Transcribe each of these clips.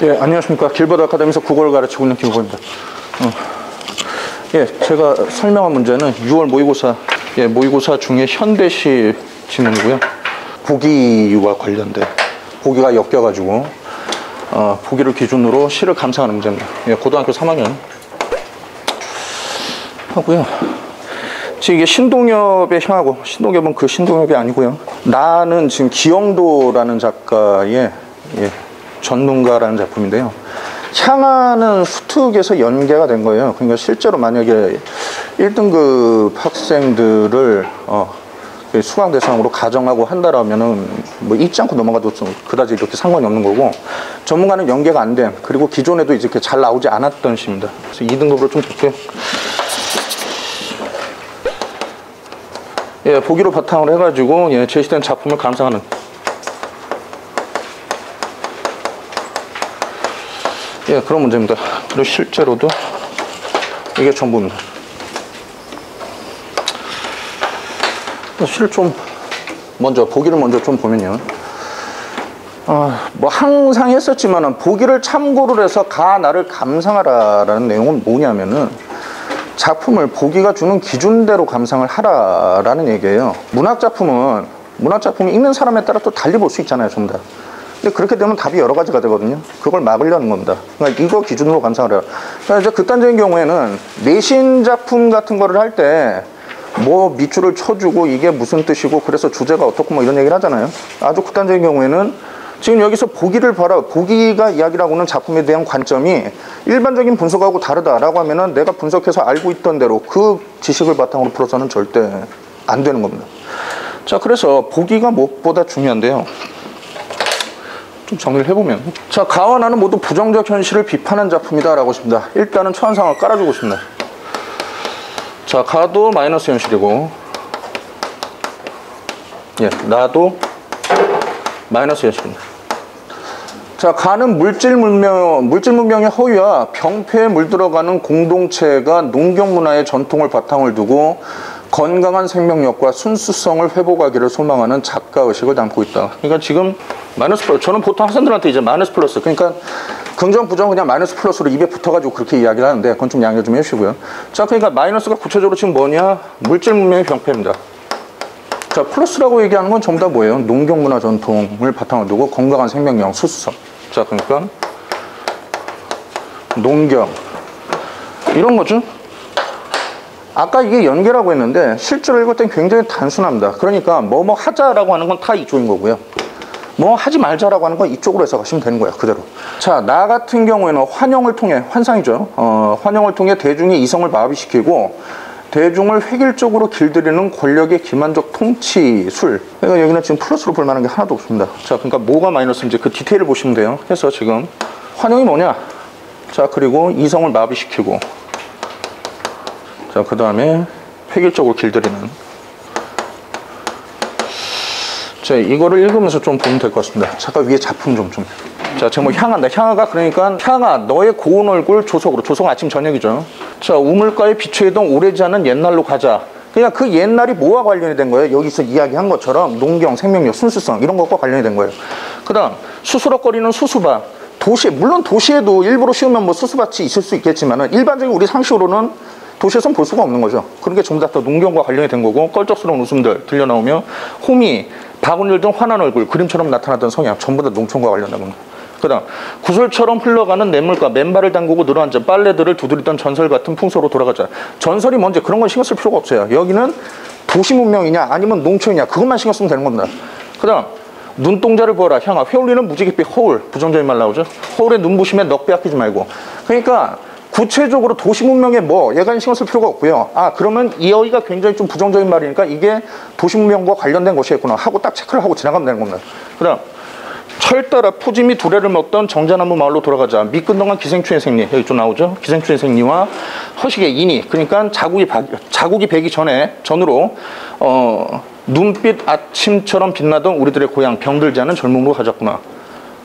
예, 안녕하십니까. 길버드 아카데미에서 국어를 가르치고 있는 김국호입니다. 예, 제가 설명한 문제는 6월 모의고사, 모의고사 중에 현대시 지문이고요. 보기와 관련된, 보기가 엮여가지고, 보기를 기준으로 시를 감상하는 문제입니다. 예, 고등학교 3학년 하고요. 지금 이게 신동엽의 향하고, 신동엽은 그 신동엽이 아니고요. 나는 지금 기영도라는 작가의, 전문가라는 작품인데요. 향하는 수특에서 연계가 된 거예요. 그러니까 실제로 만약에 1등급 학생들을 수강 대상으로 가정하고 한다라면은 뭐 잊지 않고 넘어가도 좀 그다지 이렇게 상관이 없는 거고, 전문가는 연계가 안 된, 그리고 기존에도 이렇게 잘 나오지 않았던 시입니다. 그래서 2등급으로 좀 볼게요. 예, 보기로 바탕으로 해가지고 제시된 작품을 감상하는. 예, 그런 문제입니다. 그리고 실제로도 이게 전부입니다. 시를 좀 보기를 먼저 좀 보면요. 뭐 항상 했었지만은 보기를 참고를 해서 나를 감상하라라는 내용은 뭐냐면은 작품을 보기가 주는 기준대로 감상을 하라라는 얘기예요. 문학작품이 읽는 사람에 따라 또 달리 볼 수 있잖아요, 전부 다. 근데 그렇게 되면 답이 여러 가지가 되거든요. 그걸 막으려는 겁니다. 그러니까 이거 기준으로 감상을 해요. 그러니까 이제 극단적인 경우에는 내신 작품 같은 거를 할 때 뭐 밑줄을 쳐주고 이게 무슨 뜻이고 그래서 주제가 어떻고 뭐 이런 얘기를 하잖아요. 아주 극단적인 경우에는 지금 여기서 보기를 봐라. 보기가 이야기라고는 작품에 대한 관점이 일반적인 분석하고 다르다라고 하면은 내가 분석해서 알고 있던 대로 그 지식을 바탕으로 풀어서는 절대 안 되는 겁니다. 자, 그래서 보기가 무엇보다 중요한데요. 좀 정리를 해보면, 자, 가와 나는 모두 부정적 현실을 비판한 작품이다 라고 싶습니다. 일단은 처한상을 깔아주고 싶습니다. 자, 가도 마이너스 현실이고, 나도 마이너스 현실입니다. 자, 가는 물질 문명의 허위와 병폐에 물들어가는 공동체가 농경 문화의 전통을 바탕을 두고 건강한 생명력과 순수성을 회복하기를 소망하는 작가의식을 담고 있다. 그러니까 지금 마이너스 플러스, 저는 보통 학생들한테 이제 마이너스 플러스, 그러니까 긍정, 부정 그냥 마이너스 플러스로 입에 붙어가지고 그렇게 이야기를 하는데 그건 좀 양해 좀 해주시고요. 자, 그러니까 마이너스가 구체적으로 지금 뭐냐? 물질 문명의 병폐입니다. 자, 플러스라고 얘기하는 건 전부 다 뭐예요? 농경 문화 전통을 바탕으로 두고 건강한 생명력, 순수성. 자, 그러니까 농경 이런 거죠. 아까 이게 연계라고 했는데 실제로 읽을 땐 굉장히 단순합니다. 그러니까 뭐뭐 하자라고 하는 건 다 이쪽인 거고요. 뭐 하지 말자라고 하는 건 이쪽으로 해석하시면 되는 거예요. 그대로. 자, 나 같은 경우에는 환영을 통해, 환상이죠. 환영을 통해 대중의 이성을 마비시키고 대중을 획일적으로 길들이는 권력의 기만적 통치술. 그러니까 여기는 지금 플러스로 볼 만한 게 하나도 없습니다. 자, 그러니까 뭐가 마이너스인지 그 디테일을 보시면 돼요. 그래서 지금 환영이 뭐냐? 자, 그리고 이성을 마비시키고, 자, 그 다음에 획일적으로 길들이는. 자, 이거를 읽으면서 좀 보면 될 것 같습니다. 잠깐 위에 작품 좀. 자, 제가 뭐 향한다. 향아가 그러니까 향아 너의 고운 얼굴 조석으로. 조석 아침 저녁이죠. 자, 우물가에 비추이던 오래지 않은 옛날로 가자. 그냥 그 옛날이 뭐와 관련이 된 거예요? 여기서 이야기한 것처럼 농경, 생명력, 순수성 이런 것과 관련이 된 거예요. 그 다음 수수럭거리는 수수밭. 물론 도시에도 일부러 씌우면 뭐 수수밭이 있을 수 있겠지만은 일반적인 우리 상식으로는 도시에서는 볼 수가 없는 거죠. 그런 게 전부 다 농경과 관련이 된 거고, 껄쩍스러운 웃음들 들려 나오며 호미, 바구니를 든 환한 얼굴, 그림처럼 나타나던 성향 전부 다 농촌과 관련된 겁니다. 그 다음 구슬처럼 흘러가는 냇물가, 맨발을 담그고 늘어앉아 빨래들을 두드리던 전설 같은 풍소로 돌아가자. 전설이 뭔지 그런 건 신경 쓸 필요가 없어요. 여기는 도시 문명이냐 아니면 농촌이냐 그것만 신경 쓰면 되는 겁니다. 그 다음 눈동자를 보아라 향아, 회올리는 무지갯빛 허울. 부정적인 말 나오죠. 허울의 눈부심에 넋 빼앗기지 말고. 그러니까 구체적으로 도시 문명에 얘가 신경 쓸 필요가 없고요. 그러면 이 어휘가 굉장히 좀 부정적인 말이니까 이게 도시 문명과 관련된 것이겠구나 하고 딱 체크를 하고 지나가면 되는 겁니다. 그 다음 철 따라 푸짐히 두레를 먹던 정자나무 마을로 돌아가자. 미끈덩한 기생충의 생리, 여기 좀 나오죠. 기생충의 생리와 허식의 인이, 그러니까 자국이 배기 전으로 눈빛 아침처럼 빛나던 우리들의 고향 병들지 않은 젊음으로 가졌구나.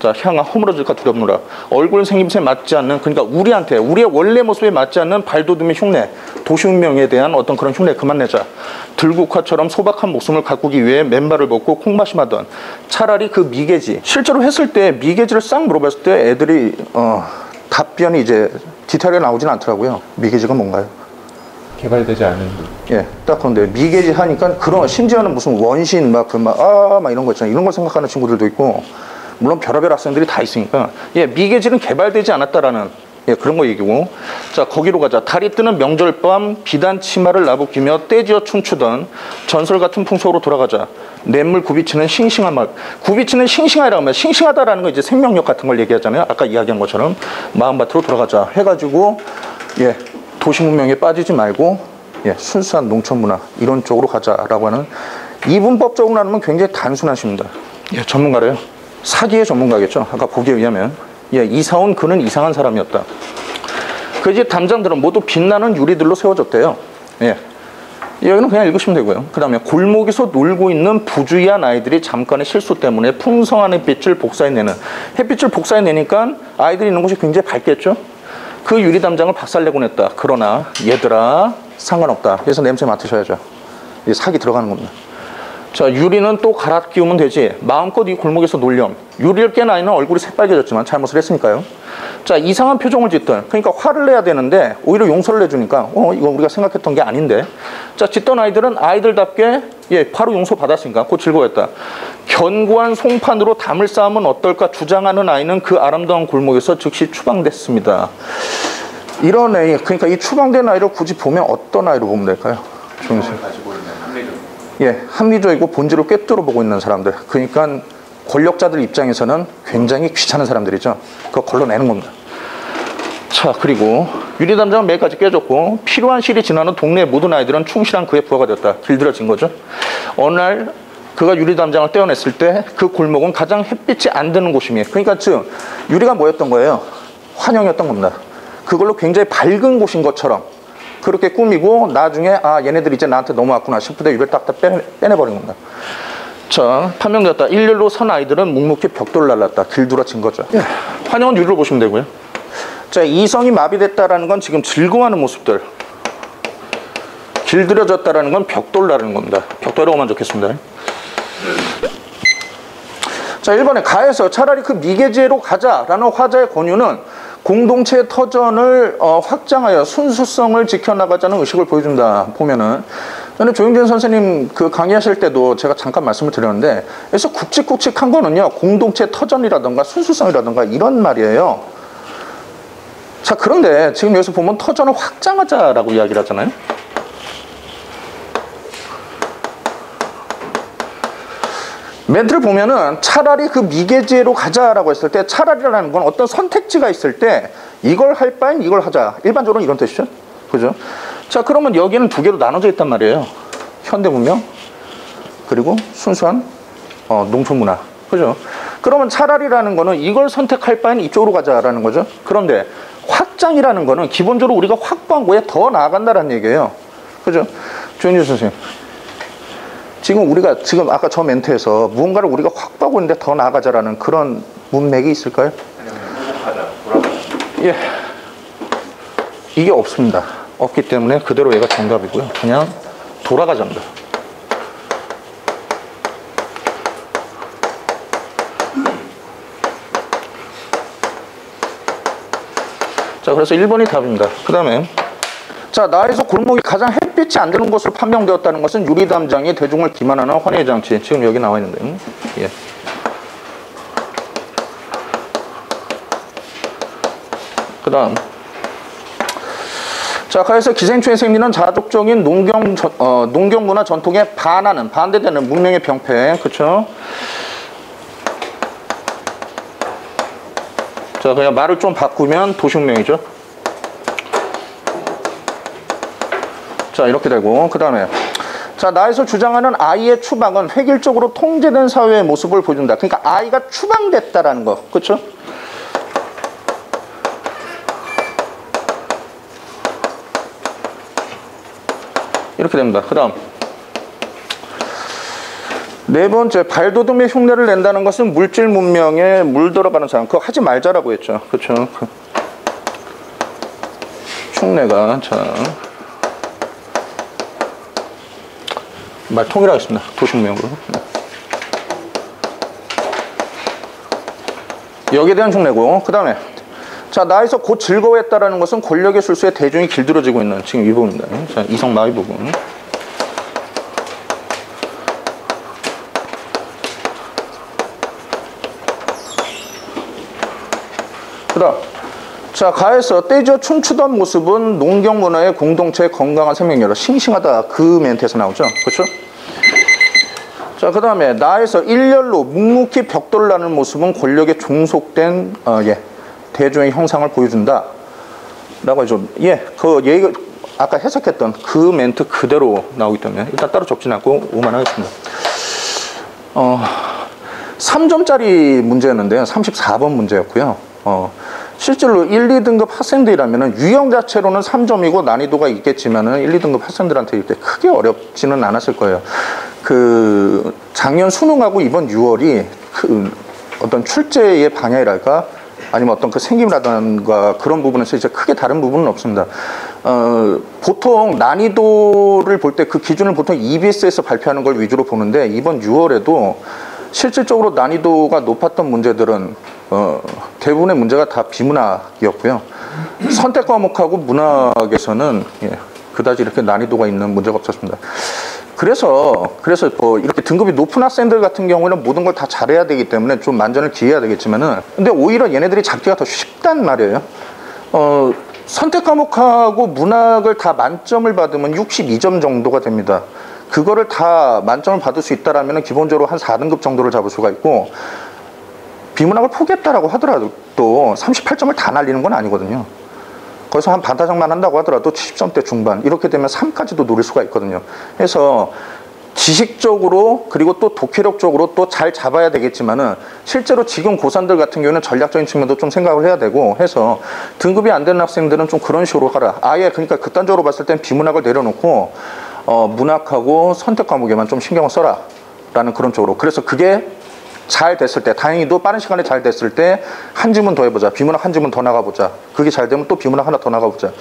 자, 향아 허물어질까 두렵노라. 얼굴 생김새에 맞지 않는, 그러니까 우리한테, 우리의 원래 모습에 맞지 않는 발돋움의 흉내, 도시운명에 대한 어떤 그런 흉내 그만 내자. 들국화처럼 소박한 목숨을 가꾸기 위해 맨발을 벗고 콩마심하던 차라리 그 미개지, 실제로 했을 때 미개지를 싹 물어봤을 때 애들이 답변이 이제 디테일하게 나오진 않더라고요. 미개지가 뭔가요? 개발되지 않은. 예, 딱 그런데 미개지 하니까 그런, 심지어는 무슨 원신 막 이런 거 있잖아요. 이런 걸 생각하는 친구들도 있고, 물론 별의별 학생들이 다 있으니까, 예, 미개지는 개발되지 않았다라는, 예, 그런 거 얘기고. 자, 거기로 가자. 달이 뜨는 명절밤 비단 치마를 나부끼며 떼지어 춤추던 전설 같은 풍속으로 돌아가자. 냇물 굽이치는 싱싱한 마을. 굽이치는 싱싱하다고 하면, 싱싱하다라는 건 이제 생명력 같은 걸 얘기하잖아요. 아까 이야기한 것처럼 마음밭으로 돌아가자 해가지고, 예, 도시 문명에 빠지지 말고, 예, 순수한 농촌 문화 이런 쪽으로 가자라고 하는, 이분법적으로 나누면 굉장히 단순하십니다. 예, 전문가래요. 사기의 전문가겠죠. 아까 보기에 의하면. 예, 이사온 그는 이상한 사람이었다. 그 이제 담장들은 모두 빛나는 유리들로 세워졌대요. 예. 여기는 그냥 읽으시면 되고요. 그 다음에 골목에서 놀고 있는 부주의한 아이들이 잠깐의 실수 때문에 풍성한 햇빛을 복사해내는, 햇빛을 복사해내니까 아이들이 있는 곳이 굉장히 밝겠죠. 그 유리 담장을 박살내곤 했다. 그러나 얘들아 상관없다. 그래서 냄새 맡으셔야죠. 이 사기 들어가는 겁니다. 자, 유리는 또 갈아 끼우면 되지. 마음껏 이 골목에서 놀렴. 유리를 깬 아이는 얼굴이 새빨개졌지만 잘못을 했으니까요. 자, 이상한 표정을 짓던, 그러니까 화를 내야 되는데 오히려 용서를 해주니까 이거 우리가 생각했던 게 아닌데. 자, 짓던 아이들은 아이들답게, 예, 바로 용서 받았으니까 곧 즐거웠다. 견고한 송판으로 담을 쌓으면 어떨까 주장하는 아이는 그 아름다운 골목에서 즉시 추방됐습니다. 이런 애, 그러니까 이 추방된 아이를 굳이 보면 어떤 아이로 보면 될까요? 조용히 가지고 있는 합리적. 예, 합리적이고 본질을 꿰뚫어 보고 있는 사람들. 그러니까 권력자들 입장에서는 굉장히 귀찮은 사람들이죠. 그거 걸러내는 겁니다. 자, 그리고 유리담장은 매일까지 깨졌고 필요한 실이 지나는 동네 모든 아이들은 충실한 그의 부하가 되었다. 길들여진 거죠. 어느 날 그가 유리담장을 떼어냈을 때 그 골목은 가장 햇빛이 안 드는 곳이며, 그러니까 즉 유리가 뭐였던 거예요? 환영이었던 겁니다. 그걸로 굉장히 밝은 곳인 것처럼 그렇게 꾸미고 나중에 얘네들 이제 나한테 넘어왔구나 싶을 때 유리를 딱딱 빼내버린 겁니다. 자, 판명되었다. 일렬로 선 아이들은 묵묵히 벽돌을 날랐다. 길들여진 거죠. 예, 환영은 유리로 보시면 되고요. 자, 이성이 마비됐다라는 건 지금 즐거워하는 모습들. 길들여졌다라는 건 벽돌라는 겁니다. 벽돌이라고만 적겠습니다. 자, 1번에 가에서 차라리 그 미개지로 가자라는 화자의 권유는 공동체의 터전을 확장하여 순수성을 지켜나가자는 의식을 보여준다. 보면은 저는 조영진 선생님 그 강의하실 때도 제가 잠깐 말씀을 드렸는데, 그래서 굵직굵직한 거는요 공동체 터전이라던가 순수성이라던가 이런 말이에요. 자, 그런데 지금 여기서 보면 터전을 확장하자라고 이야기를 하잖아요. 멘트를 보면은 차라리 그 미개지로 가자라고 했을 때, 차라리라는 건 어떤 선택지가 있을 때 이걸 할 바엔 이걸 하자. 일반적으로는 이런 뜻이죠. 그죠? 자, 그러면 여기는 두 개로 나눠져 있단 말이에요. 현대문명 그리고 순수한 농촌 문화. 그죠? 그러면 차라리라는 거는 이걸 선택할 바엔 이쪽으로 가자라는 거죠. 그런데 확장이라는 거는 기본적으로 우리가 확보한 거에 더 나아간다는 얘기예요. 그죠? 조현주 선생님, 지금 아까 저 멘트에서 무언가를 우리가 확보하고 있는데 더 나아가자라는 그런 문맥이 있을까요? 예, 이게 없습니다. 없기 때문에 그대로 얘가 정답이고요. 그냥 돌아가자입니다. 자, 그래서 1번이 답입니다. 그 다음에 자, 나에서 골목이 가장 햇빛이 안 드는 곳으로 판명되었다는 것은 유리담장이 대중을 기만하는 환희의 장치. 지금 여기 나와 있는데, 예. 그 다음, 자, 가에서 기생충의 생리는 자족적인 농경 문화 전통에 반대되는 문명의 병폐. 그쵸? 자, 그냥 말을 좀 바꾸면 도시문명이죠. 자, 이렇게 되고, 그 다음에 자, 나에서 주장하는 아이의 추방은 획일적으로 통제된 사회의 모습을 보여준다. 그러니까 아이가 추방됐다라는 거, 그렇죠? 이렇게 됩니다. 그 다음, 네 번째, 발돋움의 흉내를 낸다는 것은 물질 문명에 물들어가는 사람. 그거 하지 말자라고 했죠. 그렇죠. 흉내가, 자. 말 통일하겠습니다. 도식문명으로. 여기에 대한 흉내고, 그 다음에 자, 나에서 곧 즐거워했다라는 것은 권력의 술수에 대중이 길들여지고 있는 지금 이 부분입니다. 자, 이성마의 부분. 그 다음, 자, 가에서 떼져 춤추던 모습은 농경 문화의 공동체의 건강한 생명력, 싱싱하다, 그 멘트에서 나오죠. 그렇죠? 자, 그 다음에 나에서 일렬로 묵묵히 벽돌을 나는 모습은 권력에 종속된 대중의 형상을 보여준다 라고 하죠. 그 얘기 아까 해석했던 그 멘트 그대로 나오기 때문에 일단 따로 적진 않고 오만하겠습니다. 3점짜리 문제였는데요. 34번 문제였고요. 실제로 1, 2등급 학생들이라면 유형 자체로는 3점이고 난이도가 있겠지만은 1, 2등급 학생들한테 이렇게 크게 어렵지는 않았을 거예요. 그 작년 수능하고 이번 6월이 그 어떤 출제의 방향이랄까 아니면 어떤 그 생김이라든가 그런 부분에서 이제 크게 다른 부분은 없습니다. 보통 난이도를 볼 때 그 기준을 보통 EBS에서 발표하는 걸 위주로 보는데 이번 6월에도 실질적으로 난이도가 높았던 문제들은 대부분의 문제가 다 비문학이었고요. 선택 과목하고 문학에서는 그다지 이렇게 난이도가 있는 문제가 없었습니다. 그래서 뭐 이렇게 등급이 높은 학생들 같은 경우에는 모든 걸 다 잘해야 되기 때문에 좀 만전을 기해야 되겠지만은 근데 오히려 얘네들이 잡기가 더 쉽단 말이에요. 선택 과목하고 문학을 다 만점을 받으면 62점 정도가 됩니다. 그거를 다 만점을 받을 수 있다라면 기본적으로 한 4등급 정도를 잡을 수가 있고 비문학을 포기했다라고 하더라도 또 38점을 다 날리는 건 아니거든요. 거기서 한 반타작만 한다고 하더라도 70점대 중반 이렇게 되면 3까지도 노릴 수가 있거든요. 그래서 지식적으로 그리고 또 독해력적으로 또 잘 잡아야 되겠지만은 실제로 지금 고3들 같은 경우는 전략적인 측면도 좀 생각을 해야 되고 해서 등급이 안 되는 학생들은 좀 그런 식으로 하라. 아예 그러니까 극단적으로 봤을 땐 비문학을 내려놓고 문학하고 선택 과목에만 좀 신경을 써라 라는 그런 쪽으로. 그래서 그게 잘 됐을 때 다행히도 빠른 시간에 잘 됐을 때 한 지문 더 해보자, 비문학 한 지문 더 나가보자, 그게 잘 되면 또 비문학 하나 더 나가보자,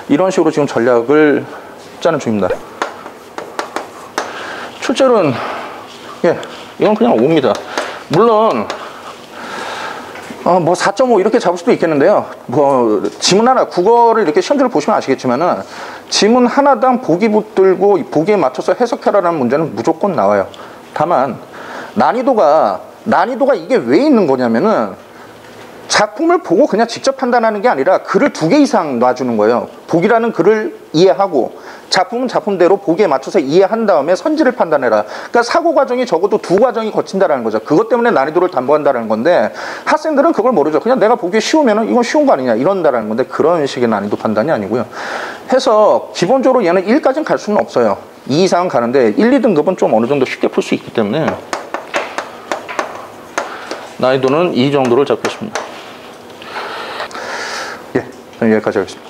이런 식으로 지금 전략을 짜는 중입니다. 출제는 이건 그냥 5입니다. 물론 뭐 4.5 이렇게 잡을 수도 있겠는데요. 뭐 지문 하나, 국어를 이렇게 시험지를 보시면 아시겠지만은 지문 하나당 보기 붙들고 보기에 맞춰서 해석해라라는 문제는 무조건 나와요. 다만 난이도가 이게 왜 있는 거냐면은 작품을 보고 그냥 직접 판단하는 게 아니라 글을 2개 이상 놔주는 거예요. 보기라는 글을 이해하고 작품은 작품대로 보기에 맞춰서 이해한 다음에 선지를 판단해라. 그러니까 사고 과정이 적어도 2과정이 거친다라는 거죠. 그것 때문에 난이도를 담보한다는 건데 학생들은 그걸 모르죠. 그냥 내가 보기에 쉬우면은 이건 쉬운 거 아니냐 이런다라는 건데 그런 식의 난이도 판단이 아니고요. 해서 기본적으로 얘는 1까지는 갈 수는 없어요. 2 이상은 가는데 1, 2등급은 좀 어느 정도 쉽게 풀 수 있기 때문에 난이도는 2 정도를 잡겠습니다. 여기까지 하겠습니다.